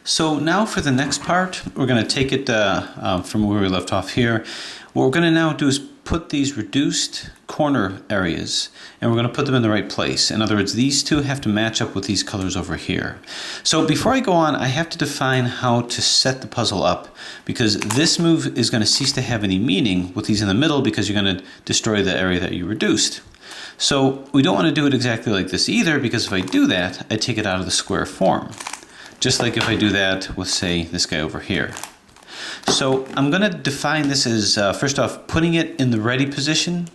So now for the next part, we're going to take it from where we left off here. What we're going to now do is put these reduced corner areas, and we're going to put them in the right place. In other words, these two have to match up with these colors over here. So before I go on, I have to define how to set the puzzle up, because this move is going to cease to have any meaning with these in the middle, because you're going to destroy the area that you reduced. So we don't want to do it exactly like this either, because if I do that, I take it out of the square form. Just like if I do that with, say, this guy over here. So I'm going to define this as, first off, putting it in the ready position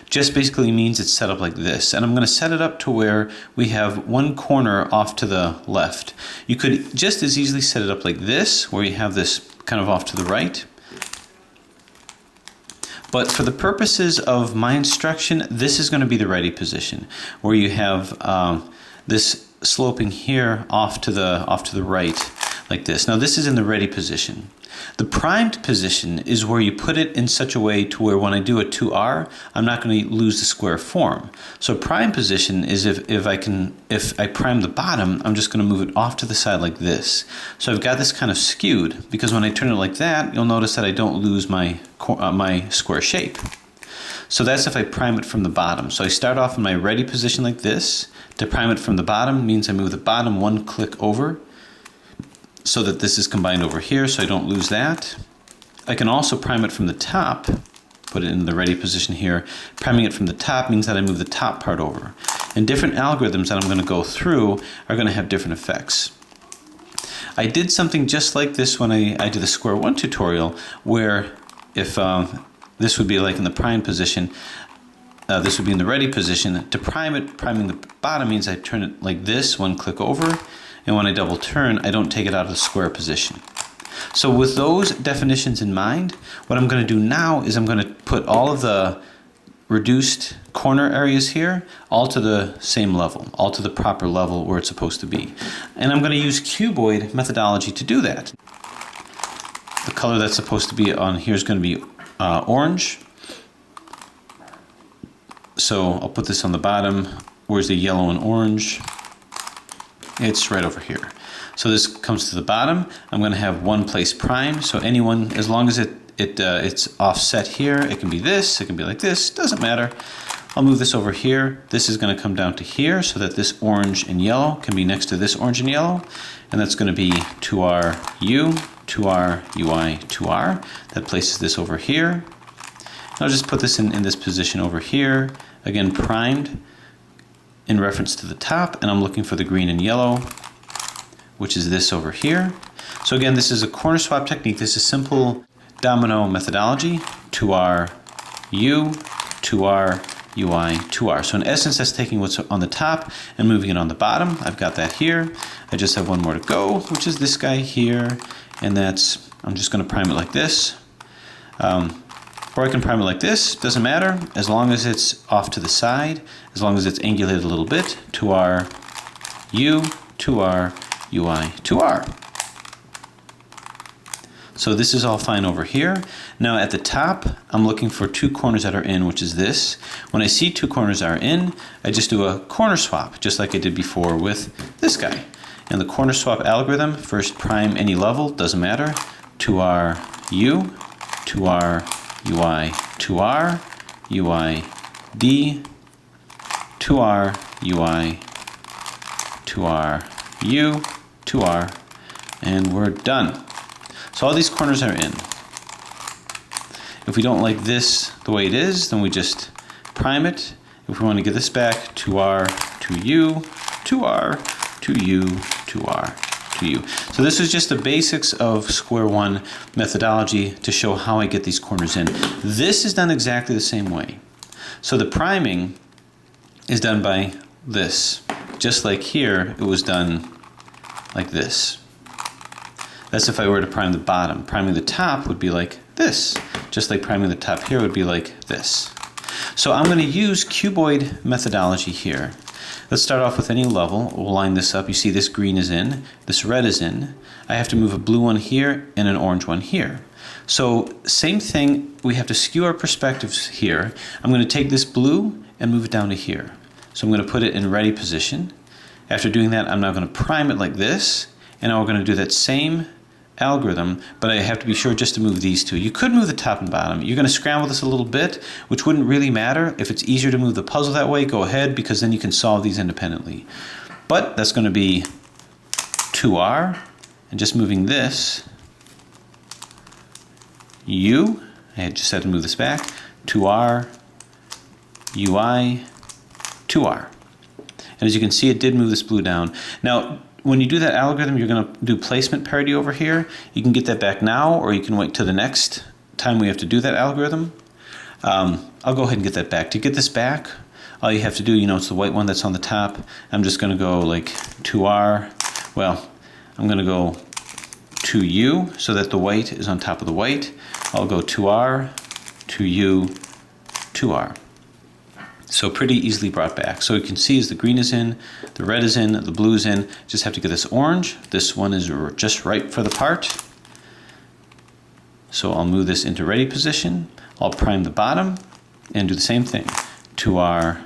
just basically means it's set up like this. And I'm going to set it up to where we have one corner off to the left. You could just as easily set it up like this, where you have this kind of off to the right. But for the purposes of my instruction, this is going to be the ready position, where you have this sloping here off to the right like this. Now this is in the ready position. The primed position is where you put it in such a way to where when I do a 2R, I'm not going to lose the square form. So prime position is if I prime the bottom, I'm just going to move it off to the side like this. So I've got this kind of skewed, because when I turn it like that, you'll notice that I don't lose my square shape. So that's if I prime it from the bottom. So I start off in my ready position like this. To prime it from the bottom means I move the bottom one click over, so that this is combined over here, so I don't lose that. I can also prime it from the top, put it in the ready position here. Priming it from the top means that I move the top part over. And different algorithms that I'm going to go through are going to have different effects. I did something just like this when I did the square one tutorial, where if this would be like in the prime position, this would be in the ready position. To prime it, priming the bottom means I turn it like this, one click over, and when I double turn, I don't take it out of the square position. So with those definitions in mind, what I'm going to do now is I'm going to put all of the reduced corner areas here all to the same level, all to the proper level where it's supposed to be. And I'm going to use cuboid methodology to do that. The color that's supposed to be on here is going to be orange. So I'll put this on the bottom. Where's the yellow and orange? It's right over here. So this comes to the bottom. I'm going to have one place prime. So anyone, as long as it's offset here, it can be this, it can be like this, doesn't matter. I'll move this over here. This is going to come down to here so that this orange and yellow can be next to this orange and yellow. And that's going to be 2R U, 2R UI, 2R. That places this over here. I'll just put this in this position over here. Again, primed in reference to the top, and I'm looking for the green and yellow, which is this over here. So again, this is a corner swap technique. This is simple domino methodology. 2R U, 2R UI, 2R. So in essence, that's taking what's on the top and moving it on the bottom. I've got that here. I just have one more to go, which is this guy here, and that's, I'm just going to prime it like this. Or I can prime it like this, doesn't matter, as long as it's off to the side, as long as it's angulated a little bit. 2R U, 2R UI, 2R. So this is all fine over here. Now at the top, I'm looking for two corners that are in, which is this. When I see two corners are in, I just do a corner swap, just like I did before with this guy. And the corner swap algorithm, first prime any level, doesn't matter. 2R U, 2R UI, 2R, UI, D, 2R, UI, 2R, U, 2R, and we're done. So all these corners are in. If we don't like this the way it is, then we just prime it. If we want to get this back, 2R, 2U, 2R, 2U, 2R. So this is just the basics of square one methodology to show how I get these corners in. This is done exactly the same way. So the priming is done by this. Just like here, it was done like this. That's if I were to prime the bottom. Priming the top would be like this. Just like priming the top here would be like this. So I'm going to use cuboid methodology here. Let's start off with any level. We'll line this up. You see this green is in, this red is in. I have to move a blue one here and an orange one here. So same thing, we have to skew our perspectives here. I'm going to take this blue and move it down to here. So I'm going to put it in ready position. After doing that, I'm now going to prime it like this, And now we're going to do that same algorithm, but I have to be sure just to move these two. You could move the top and bottom. You're going to scramble this a little bit, which wouldn't really matter. If it's easier to move the puzzle that way, go ahead, because then you can solve these independently. But that's going to be 2R, and just moving this, U, I just had to move this back, 2R, UI, 2R. And as you can see, it did move this blue down. Now, when you do that algorithm, you're going to do placement parity over here. You can get that back now, or you can wait till the next time we have to do that algorithm. I'll go ahead and get that back. To get this back, all you have to do, it's the white one that's on the top. I'm just going to go like 2R. Well, I'm going to go 2U so that the white is on top of the white. I'll go 2R, 2U, 2R. So pretty easily brought back. So you can see as the green is in, the red is in, the blue is in. Just have to get this orange. This one is just right for the part. So I'll move this into ready position. I'll prime the bottom and do the same thing. 2R,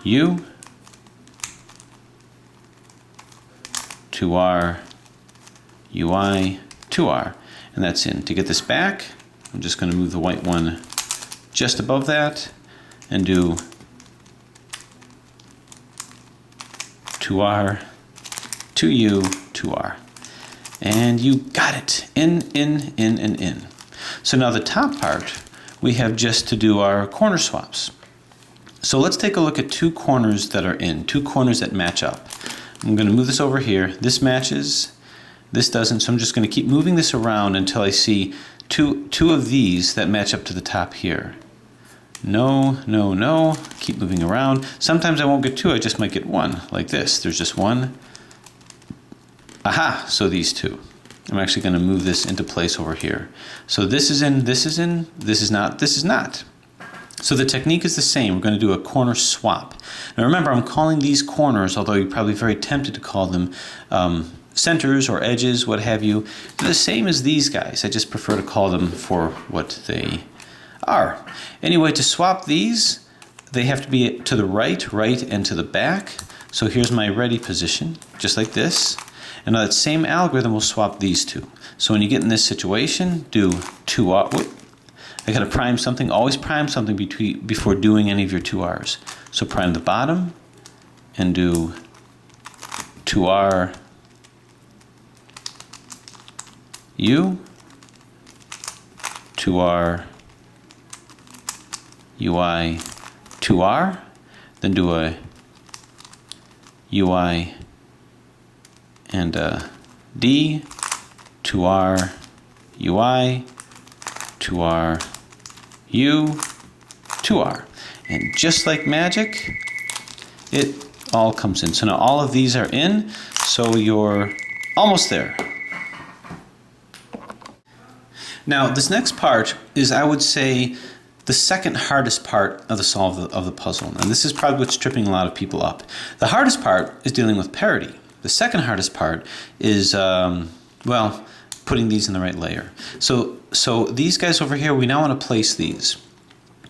U, 2R, UI, 2R. And that's in. To get this back, I'm just going to move the white one just above that and do 2R, 2U, 2R. And you got it. In, and in. So now the top part, we have just to do our corner swaps. So let's take a look at two corners that are in, two corners that match up. I'm going to move this over here. This matches, this doesn't, so I'm just going to keep moving this around until I see two of these that match up to the top here. No, no, no. Keep moving around. Sometimes I won't get two, I just might get one, like this. There's just one. Aha, so these two. I'm actually going to move this into place over here. So this is in, this is in, this is not, this is not. So the technique is the same. We're going to do a corner swap. Now remember, I'm calling these corners, although you're probably very tempted to call them centers or edges, what have you. They're the same as these guys. I just prefer to call them for what they are. Anyway, to swap these, they have to be to the right, and to the back. So here's my ready position, just like this. And now that same algorithm will swap these two. So when you get in this situation, do 2R. Whoop, I gotta prime something. Always prime something before doing any of your 2Rs. So prime the bottom and do 2R, U, 2R, UI, 2R, then do a UI and a D, 2R, UI, 2R, U, 2R. And just like magic, it all comes in. So now all of these are in, so you're almost there. Now this next part is, I would say, the second hardest part of the solve of the puzzle. And this is probably what's tripping a lot of people up. The hardest part is dealing with parity. The second hardest part is, well, putting these in the right layer. So these guys over here, we now want to place these.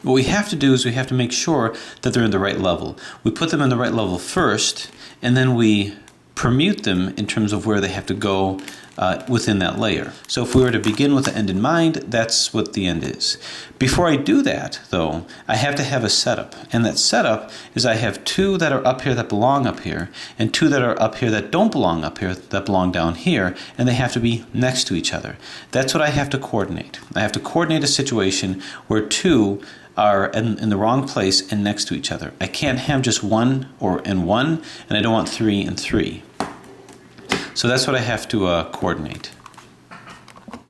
What we have to do is we have to make sure that they're in the right level. We put them in the right level first, and then we permute them in terms of where they have to go within that layer. So if we were to begin with the end in mind, that's what the end is. Before I do that, though, I have to have a setup. And that setup is I have two that are up here that belong up here, and two that are up here that don't belong up here, that belong down here, and they have to be next to each other. That's what I have to coordinate. I have to coordinate a situation where two are in the wrong place and next to each other. I can't have just one and one, and I don't want 3 and 3. So that's what I have to coordinate.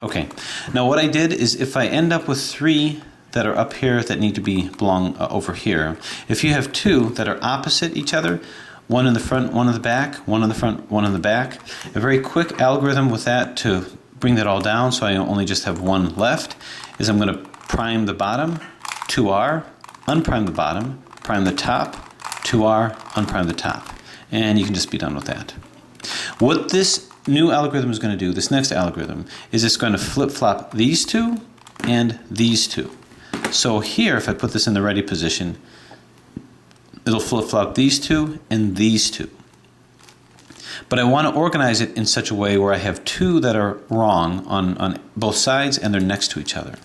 Okay, now what I did is, if I end up with 3 that are up here that need to belong over here, if you have 2 that are opposite each other, one in the front, one in the back, one in the front, one in the back, a very quick algorithm with that to bring that all down so I only just have one left is I'm going to prime the bottom, 2R, unprime the bottom, prime the top, 2R, unprime the top. And you can just be done with that. What this new algorithm is going to do, this next algorithm, is it's going to flip-flop these two and these two. So here, if I put this in the ready position, it'll flip-flop these two and these two. But I want to organize it in such a way where I have two that are wrong on both sides and they're next to each other.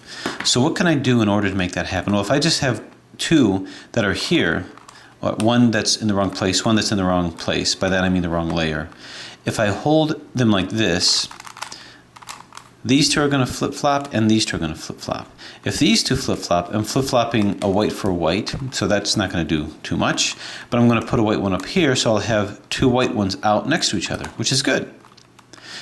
So what can I do in order to make that happen? Well, if I just have two that are here, one that's in the wrong place, one that's in the wrong place, by that I mean the wrong layer. If I hold them like this, these two are going to flip-flop and these two are going to flip-flop. If these two flip-flop, I'm flip-flopping a white for a white, so that's not going to do too much. But I'm going to put a white one up here, so I'll have two white ones out next to each other, which is good.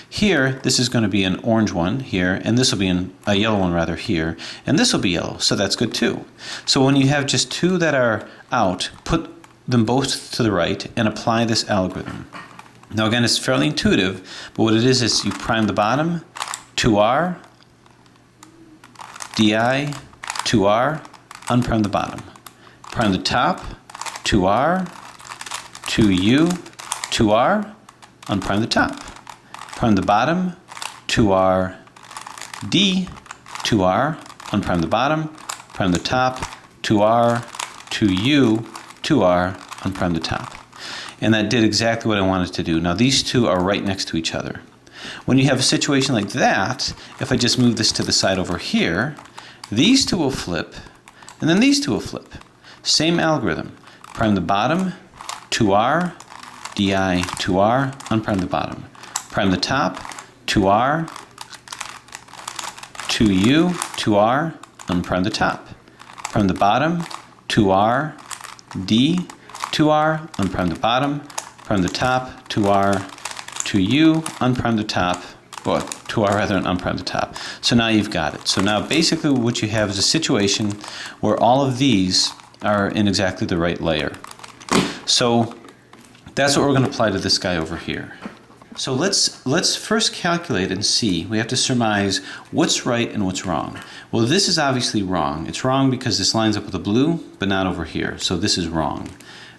Here, this is going to be an orange one here, and this will be a yellow one rather here, and this will be yellow, so that's good too. So when you have just two that are out, put them both to the right and apply this algorithm. Now again, it's fairly intuitive, but what it is you prime the bottom, 2R, DI, 2R, unprime the bottom. Prime the top, 2R, 2U, 2R, unprime the top. Prime the bottom, 2R, D, 2R, unprime the bottom. Prime the top, 2R, 2U, 2R, unprime the top. And that did exactly what I wanted to do. Now these two are right next to each other. When you have a situation like that, if I just move this to the side over here, these two will flip, and then these two will flip. Same algorithm. Prime the bottom, 2R, DI, 2R, unprime the bottom. Prime the top, 2R, 2U, 2R, unprime the top. Prime the bottom, 2R, D, 2R, unprime the bottom. Prime the top, 2R, 2U, unprime the top, or 2R rather, and unprime the top. So now you've got it. So now basically what you have is a situation where all of these are in exactly the right layer. So that's what we're going to apply to this guy over here. So let's first calculate and see. We have to surmise what's right and what's wrong. Well, this is obviously wrong. It's wrong because this lines up with the blue, but not over here. So this is wrong.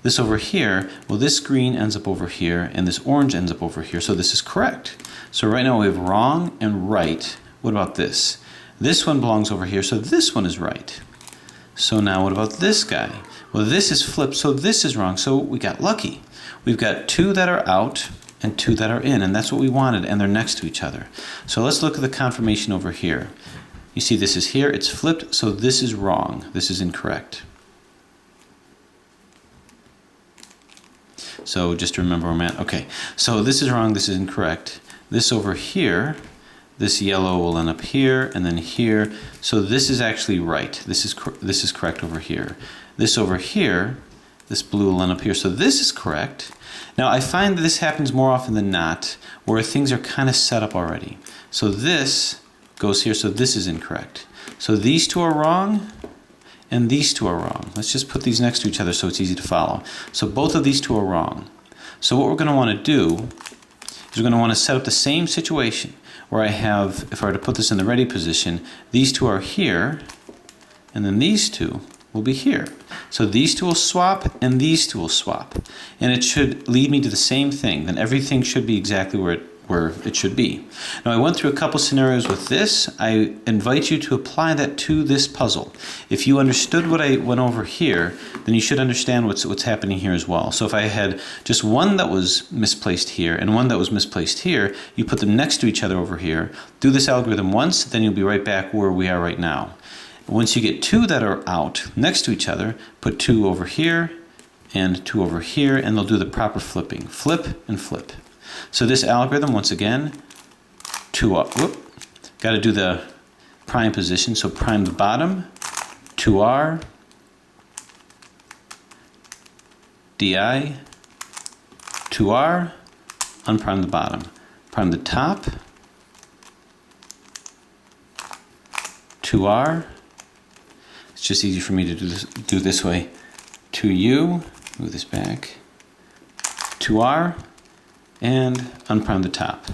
This over here, well, this green ends up over here, and this orange ends up over here, so this is correct. So right now we have wrong and right. What about this? This one belongs over here, so this one is right. So now what about this guy? Well, this is flipped, so this is wrong, so we got lucky. We've got two that are out and two that are in, and that's what we wanted, and they're next to each other. So let's look at the confirmation over here. You see this is here, it's flipped, so this is wrong. This is incorrect. So just remember where I'm at. Okay, so this is wrong, this is incorrect. This over here, this yellow will end up here and then here. So this is actually right. This is correct over here. This over here, this blue will end up here. So this is correct. Now I find that this happens more often than not where things are kind of set up already. So this goes here, so this is incorrect. So these two are wrong, and these two are wrong. Let's just put these next to each other so it's easy to follow. So both of these two are wrong. So what we're going to want to do is we're going to want to set up the same situation where I have, if I were to put this in the ready position, these two are here, and then these two will be here. So these two will swap, and these two will swap. And it should lead me to the same thing. Then everything should be exactly where it should be. Now I went through a couple scenarios with this. I invite you to apply that to this puzzle. If you understood what I went over here, then you should understand what's happening here as well. So if I had just one that was misplaced here and one that was misplaced here, you put them next to each other over here, do this algorithm once, then you'll be right back where we are right now. Once you get two that are out next to each other, put two over here and two over here, and they'll do the proper flipping. Flip and flip. So this algorithm, once again, two up, got to do the prime position. So prime the bottom, 2R, DI, 2R, unprime the bottom. Prime the top, 2R. It's just easy for me to do this way. 2U, move this back, 2R, and unprime the top.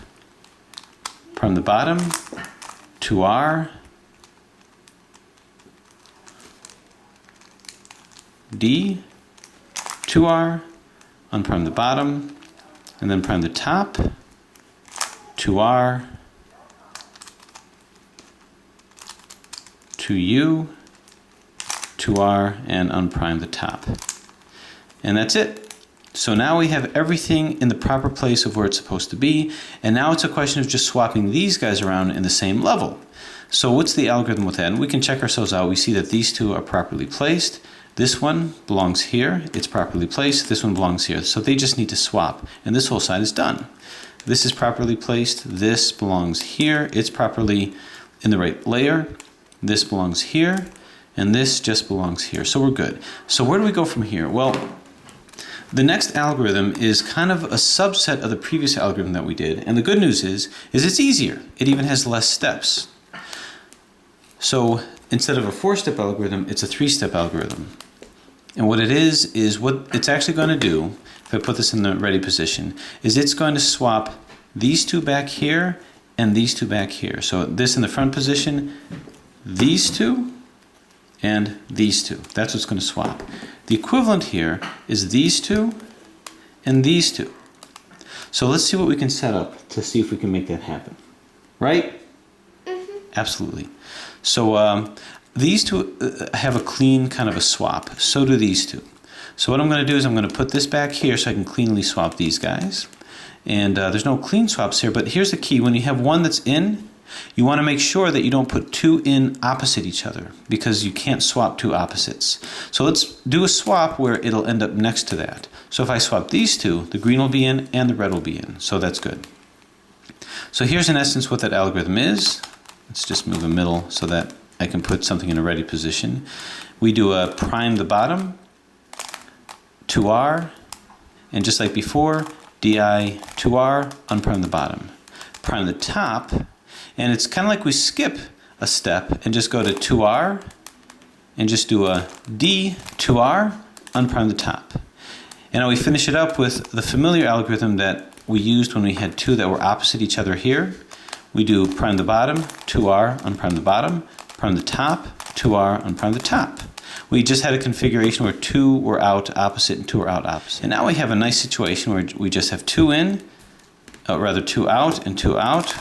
Prime the bottom, 2R, D, 2R, unprime the bottom, and then prime the top, 2R, 2U, 2R, and unprime the top. And that's it. So now we have everything in the proper place of where it's supposed to be, and now it's a question of just swapping these guys around in the same level. So what's the algorithm with that? And we can check ourselves out. We see that these two are properly placed. This one belongs here, it's properly placed. This one belongs here. So they just need to swap, and this whole side is done. This is properly placed, this belongs here, it's properly in the right layer. This belongs here, and this just belongs here. So we're good. So where do we go from here? Well, the next algorithm is kind of a subset of the previous algorithm that we did, and the good news is it's easier. It even has less steps. So instead of a 4-step algorithm, it's a 3-step algorithm. And what it is what it's actually going to do, if I put this in the ready position, is it's going to swap these two back here and these two back here. So this in the front position, these two, and these two. That's what's going to swap. The equivalent here is these two and these two. So let's see what we can set up to see if we can make that happen. Right? Mm-hmm. Absolutely. So these two have a clean kind of a swap. So do these two. So what I'm going to do is I'm going to put this back here so I can cleanly swap these guys. And there's no clean swaps here, but here's the key. When you have one that's in, you want to make sure that you don't put two in opposite each other, because you can't swap two opposites. So let's do a swap where it'll end up next to that. So if I swap these two, the green will be in and the red will be in. So that's good. So here's in essence what that algorithm is. Let's just move the middle so that I can put something in a ready position. We do a prime the bottom, 2R, and just like before, DI 2R, unprime the bottom. Prime the top, and it's kind of like we skip a step and just go to 2R and just do a D 2R, unprime the top. And now we finish it up with the familiar algorithm that we used when we had two that were opposite each other here. We do prime the bottom, 2R, unprime the bottom, prime the top, 2R, unprime the top. We just had a configuration where two were out opposite and two were out opposite. And now we have a nice situation where we just have two in, rather two out and two out.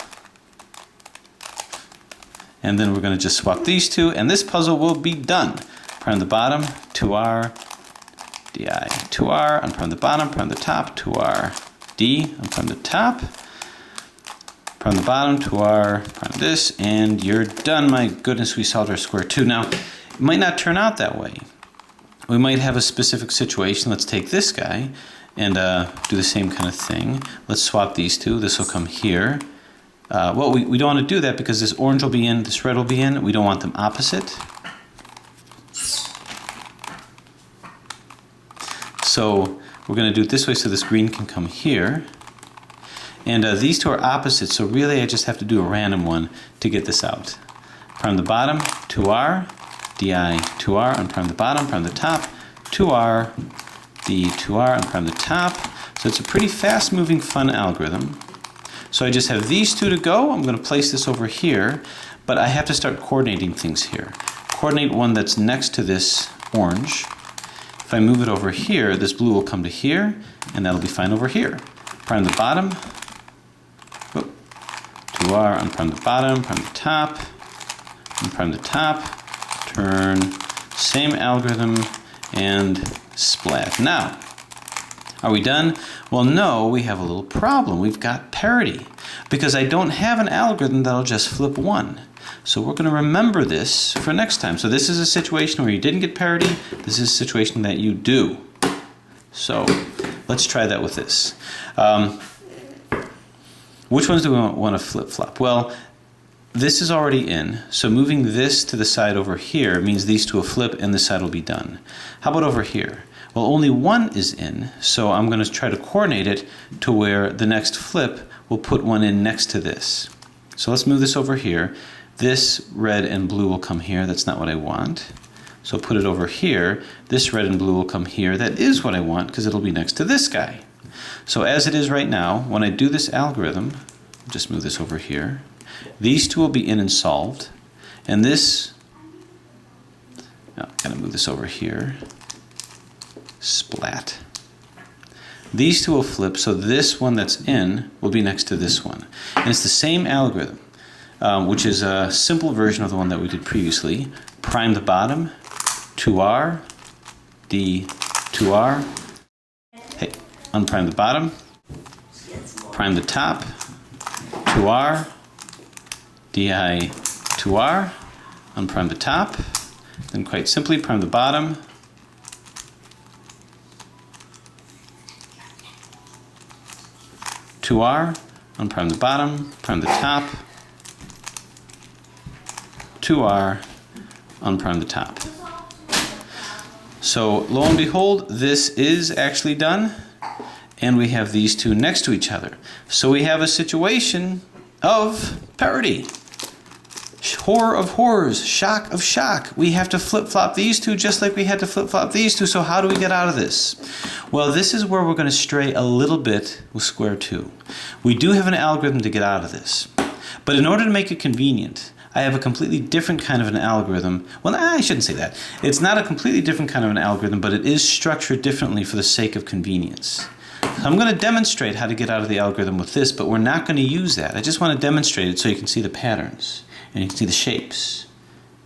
And then we're going to just swap these two, and this puzzle will be done. Prime the bottom, 2R, DI, 2R, unprime the bottom, prime the top, 2R, D, unprime the top, prime the bottom, 2R, prime this, and you're done. My goodness, we solved our square 2. Now, it might not turn out that way. We might have a specific situation. Let's take this guy and do the same kind of thing. Let's swap these two. This will come here. Well, we don't want to do that because this orange will be in, this red will be in. We don't want them opposite. So we're going to do it this way so this green can come here. And these two are opposite, so really I just have to do a random one to get this out. Prime the bottom, 2R, DI, 2R, unprime the bottom, prime the top, 2R, D, 2R, unprime the top. So it's a pretty fast moving, fun algorithm. So I just have these two to go. I'm going to place this over here, but I have to start coordinating things here. Coordinate one that's next to this orange. If I move it over here, this blue will come to here, and that'll be fine over here. Prime the bottom, 2R, unprime the bottom, prime the top, unprime the top, turn, same algorithm, and splat. Now, are we done? Well, no, we have a little problem. We've got parity because I don't have an algorithm that'll just flip 1. So we're going to remember this for next time. So this is a situation where you didn't get parity. This is a situation that you do. So let's try that with this. Which ones do we want to flip-flop? Well, this is already in, so moving this to the side over here means these two will flip and this side will be done. How about over here? Well, only one is in, so I'm going to try to coordinate it to where the next flip will put one in next to this. So let's move this over here. This red and blue will come here. That's not what I want. So put it over here. This red and blue will come here. That is what I want because it'll be next to this guy. So as it is right now, when I do this algorithm, just move this over here. These two will be in and solved. And this, oh, gotta move this over here. Splat. These two will flip, so this one that's in will be next to this one. And it's the same algorithm, which is a simple version of the one that we did previously. Prime the bottom, 2R, D, 2R. Hey, unprime the bottom, prime the top, 2R, DI 2R, unprime the top, then quite simply prime the bottom, (2R), unprime the bottom, prime the top, 2R, unprime the top. So lo and behold, this is actually done, and we have these two next to each other. So we have a situation of parity. Horror of horrors, shock of shock. We have to flip-flop these two just like we had to flip-flop these two. So how do we get out of this? Well, this is where we're going to stray a little bit with square 2. We do have an algorithm to get out of this. But in order to make it convenient, I have a completely different kind of an algorithm. Well, I shouldn't say that. It's not a completely different kind of an algorithm, but it is structured differently for the sake of convenience. I'm going to demonstrate how to get out of the algorithm with this, but we're not going to use that. I just want to demonstrate it so you can see the patterns and you can see the shapes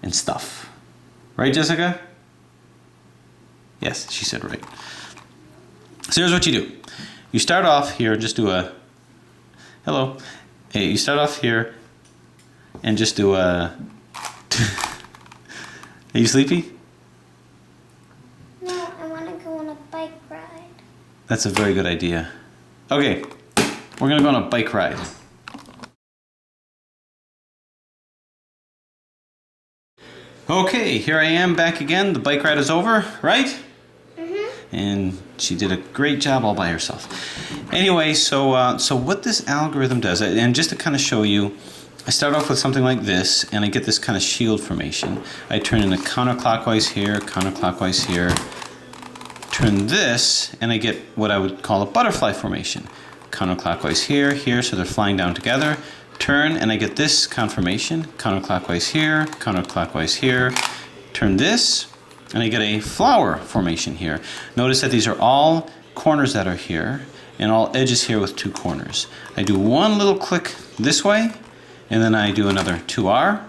and stuff. Right, Jessica? Yes, she said right. So here's what you do. You start off here, just do a, hello. Hey, you start off here and just do a, are you sleepy? No, I want to go on a bike ride. That's a very good idea. Okay, we're gonna go on a bike ride. Okay, here I am back again. The bike ride is over, right? Mm-hmm. And she did a great job all by herself. Anyway, so what this algorithm does, and just to kind of show you, I start off with something like this, and I get this kind of shield formation. I turn in a counterclockwise here, turn this, and I get what I would call a butterfly formation. Counterclockwise here, here, so they're flying down together. Turn, and I get this conformation, counterclockwise here, turn this, and I get a flower formation here. Notice that these are all corners that are here, and all edges here with 2 corners. I do one little click this way, and then I do another 2R,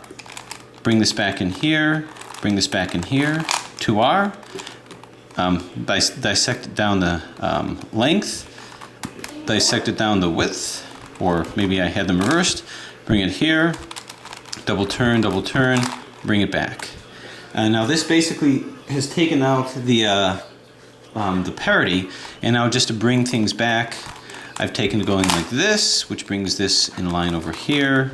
bring this back in here, 2R, dissect it down the length, dissect it down the width, or maybe I had them reversed, bring it here, double turn, bring it back. And now this basically has taken out the parity, and now just to bring things back, I've taken it going like this, which brings this in line over here.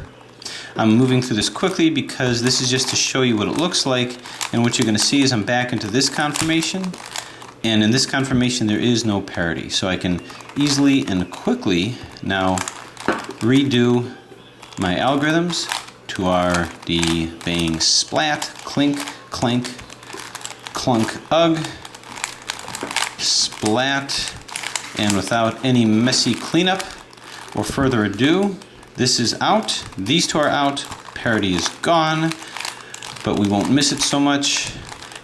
I'm moving through this quickly because this is just to show you what it looks like, and what you're going to see is I'm back into this conformation, and in this conformation there is no parity. So I can easily and quickly now redo my algorithms to our D bang splat, clink, clank, clunk, ugh, splat, and without any messy cleanup or further ado, this is out, these two are out, parity is gone, but we won't miss it so much.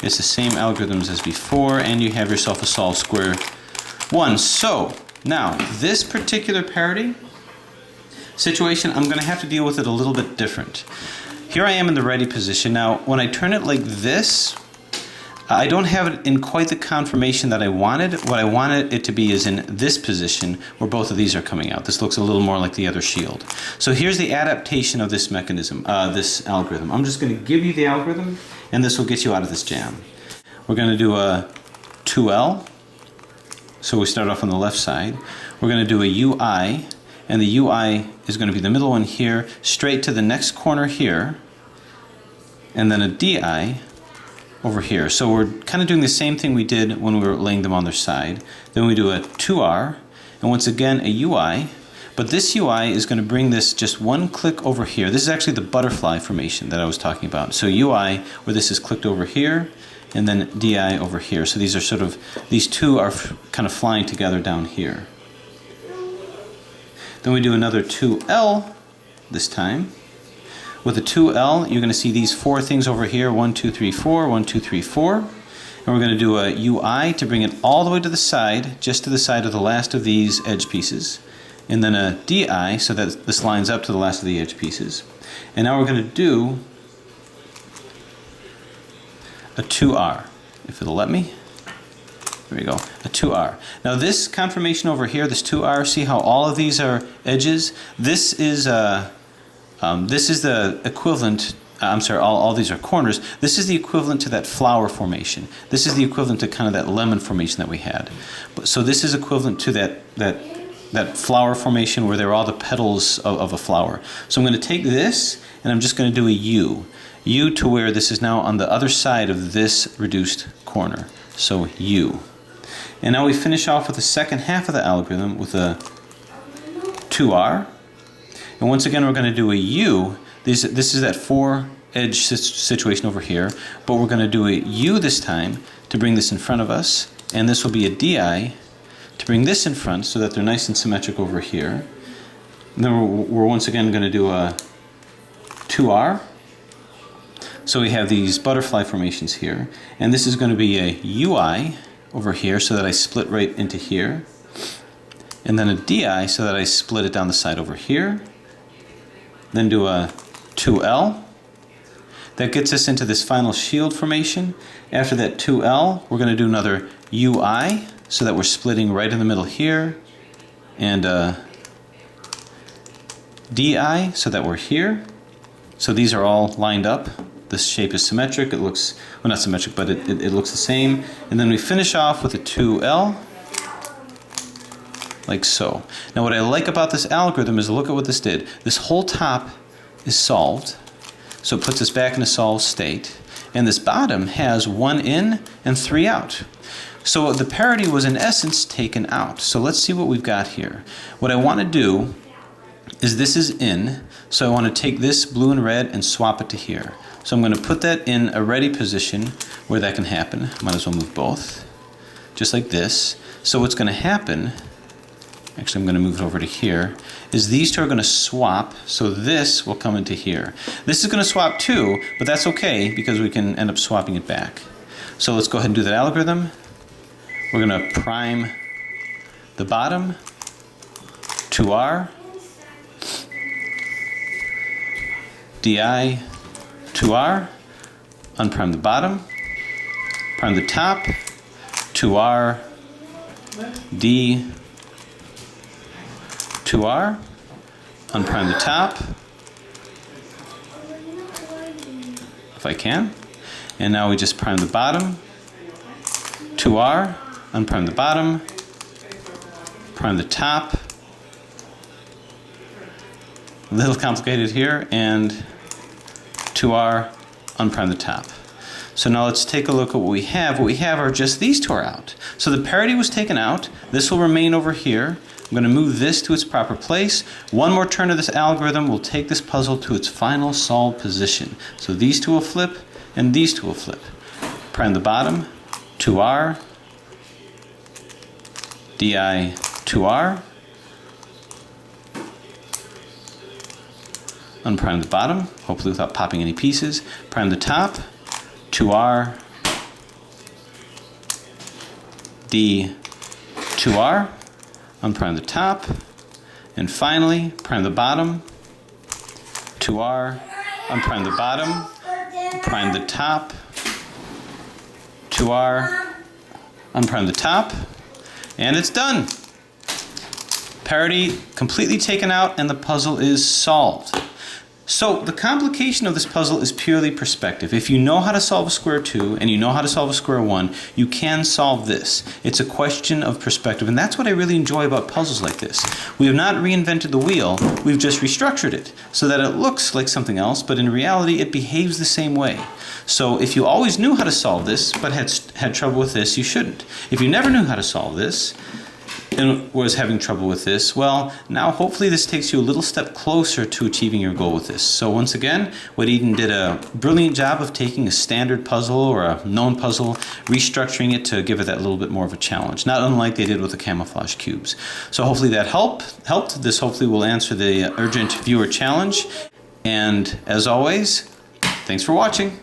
It's the same algorithms as before, and you have yourself a solved square 1. So now this particular parity situation, I'm going to have to deal with it a little bit different. Here I am in the ready position. Now, when I turn it like this, I don't have it in quite the conformation that I wanted. What I wanted it to be is in this position where both of these are coming out. This looks a little more like the other shield. So here's the adaptation of this mechanism, this algorithm. I'm just going to give you the algorithm, and this will get you out of this jam. We're going to do a 2L. So we start off on the left side. We're going to do a UI, and the UI is going to be the middle one here, straight to the next corner here, and then a DI over here. So we're kind of doing the same thing we did when we were laying them on their side. Then we do a 2R, and once again a UI, but this UI is going to bring this just one click over here. This is actually the butterfly formation that I was talking about. So UI, where this is clicked over here, and then DI over here. So these are sort of, these two are kind of flying together down here. Then we do another 2L this time. With a 2L, you're going to see these 4 things over here, 1, 2, 3, 4, 1, 2, 3, 4. And we're going to do a UI to bring it all the way to the side, just to the side of the last of these edge pieces. And then a DI, so that this lines up to the last of the edge pieces. And now we're going to do a 2R, if it'll let me. There we go, a 2R. Now this conformation over here, this 2R, see how all of these are edges? This is the equivalent, I'm sorry, all these are corners. This is the equivalent to that flower formation. This is the equivalent to kind of that lemon formation that we had. So this is equivalent to that flower formation where there are all the petals of a flower. So I'm going to take this and I'm just going to do a U. U to where this is now on the other side of this reduced corner. So U. And now we finish off with the second half of the algorithm with a 2R. And once again, we're going to do a U. This is that 4-edge situation over here, but we're going to do a U this time to bring this in front of us. And this will be a DI to bring this in front so that they're nice and symmetric over here. And then we're once again going to do a 2R. So we have these butterfly formations here. And this is going to be a UI over here so that I split right into here. And then a DI so that I split it down the side over here. Then do a 2L. That gets us into this final shield formation. After that 2L, we're going to do another UI so that we're splitting right in the middle here. And DI so that we're here. So these are all lined up. This shape is symmetric. It looks, well, not symmetric, but it looks the same. And then we finish off with a 2L, like so. Now what I like about this algorithm is look at what this did. This whole top is solved, so it puts us back in a solved state. And this bottom has 1 in and 3 out. So the parity was in essence taken out. So let's see what we've got here. What I want to do is this is in, so I want to take this blue and red and swap it to here. So I'm going to put that in a ready position where that can happen. Might as well move both, just like this. So what's going to happen, actually I'm going to move it over to here, is these two are going to swap, so this will come into here. This is going to swap too, but that's okay because we can end up swapping it back. So let's go ahead and do that algorithm. We're going to prime the bottom, 2R, DI, 2R, unprime the bottom, prime the top, 2R, D, 2R, unprime the top, if I can, and now we just prime the bottom, 2R, unprime the bottom, prime the top, a little complicated here, and 2R, unprime the top. So now let's take a look at what we have. What we have are just these two are out. So the parity was taken out. This will remain over here. I'm going to move this to its proper place. One more turn of this algorithm will take this puzzle to its final solved position. So these two will flip, and these two will flip. Prime the bottom, 2R, DI, 2R, unprime the bottom, hopefully without popping any pieces. Prime the top, 2R, D, 2R, unprime the top, and finally prime the bottom, 2R, unprime the bottom, prime the top, 2R, unprime the top, and it's done. Parity completely taken out and the puzzle is solved. So the complication of this puzzle is purely perspective. If you know how to solve a square 2 and you know how to solve a square 1, you can solve this. It's a question of perspective, and that's what I really enjoy about puzzles like this. We have not reinvented the wheel, we've just restructured it so that it looks like something else, but in reality it behaves the same way. So if you always knew how to solve this but had trouble with this, you shouldn't. If you never knew how to solve this and was having trouble with this, well, now hopefully this takes you a little step closer to achieving your goal with this. So once again, What Eden did a brilliant job of taking a standard puzzle or a known puzzle, restructuring it to give it that little bit more of a challenge, not unlike they did with the camouflage cubes. So hopefully that helped. This hopefully will answer the urgent viewer challenge. And as always, thanks for watching.